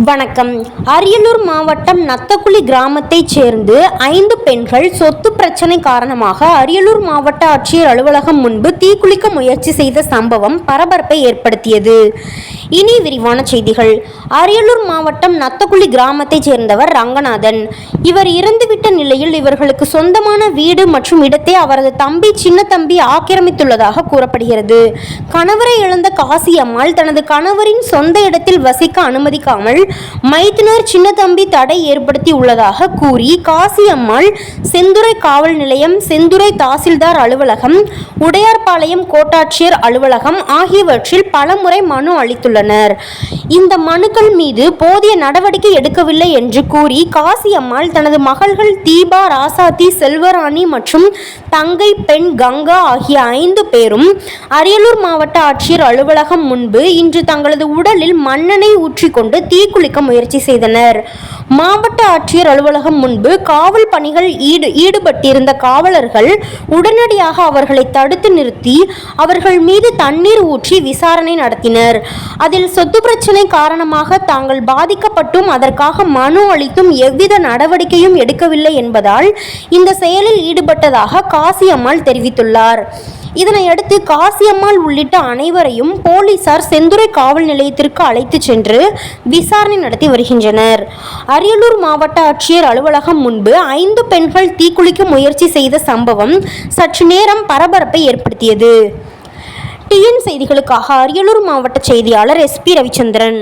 வணக்கம். அரியலூர் மாவட்டம் நத்தக்குழி கிராமத்தைச் சேர்ந்து 5 பெண்கள் சொத்து பிரச்சனை காரணமாக அரியலூர் மாவட்ட ஆட்சியர் அலுவலகம் முன்பு தீக்குளிக்க முயற்சி செய்த சம்பவம் பரபரப்பை ஏற்படுத்தியது. இனி விரிவான செய்திகள். அரியலூர் மாவட்டம் நத்தக்குழி கிராமத்தைச் சேர்ந்தவர் ரங்கநாதன். இவர் இறந்துவிட்ட நிலையில் இவர்களுக்கு சொந்தமான வீடு மற்றும் இடத்தை அவரது தம்பி சின்ன தம்பி ஆக்கிரமித்துள்ளதாக கூறப்படுகிறது. கணவரை இழந்த காசியம்மாள் தனது கணவரின் சொந்த இடத்தில் வசிக்க அனுமதிக்காமல் மைத்துனர் சின்ன தம்பி தடை ஏற்படுத்தி உள்ளதாக கூறி காசியம்மாள் செந்துறை காவல் நிலையம், செந்துறை தாசில்தார் அலுவலகம், உடையார்பாளையம் கோட்டாட்சியர் அலுவலகம் ஆகியவற்றில் பலமுறை மனு அளித்துள்ளனர். இந்த மனுக்கள் மீது போதிய நடவடிக்கை எடுக்கவில்லை என்று கூறி காசியம்மாள் தனது மகள்கள் தீபா, ராசாத்தி, செல்வராணி மற்றும் தங்கை பெண் கங்கா ஆகிய 5 பேரும் அரியலூர் மாவட்ட ஆட்சியர் அலுவலகம் முன்பு இன்று தங்களது உடலில் மண்ணெண்ணெய் ஊற்றிக்கொண்டு தீக்குளிக்க முயற்சி செய்தனர். மாவட்ட ஆட்சியர் அலுவலகம் முன்பு காவல் பணிகள் ஈடுபட்டிருந்த காவலர்கள் உடனடியாக அவர்களை தடுத்து நிறுத்தி அவர்கள் மீது தண்ணீர் ஊற்றி விசாரணை நடத்தினர். அதில் சொத்து பிரச்சனை காரணமாக தாங்கள் பாதிக்கப்பட்டும் அதற்காக மனு அளித்தும் எவ்வித நடவடிக்கையும் எடுக்கவில்லை என்பதால் இந்த செயலில் ஈடுபட்டதாக காசியம்மாள் தெரிவித்துள்ளார். இதனையடுத்து காசியம்மாள் உள்ளிட்ட அனைவரையும் போலீசார் செந்துறை காவல் நிலையத்திற்கு அழைத்து சென்று விசாரணை நடத்தி வருகின்றனர். அரியலூர் மாவட்ட ஆட்சியர் அலுவலகம் முன்பு 5 பெண்கள் தீக்குளிக்க முயற்சி செய்த சம்பவம் சற்று நேரம் பரபரப்பை ஏற்படுத்தியது. டிஎன் செய்திகளுக்காக அரியலூர் மாவட்ட செய்தியாளர் SP ரவிச்சந்திரன்.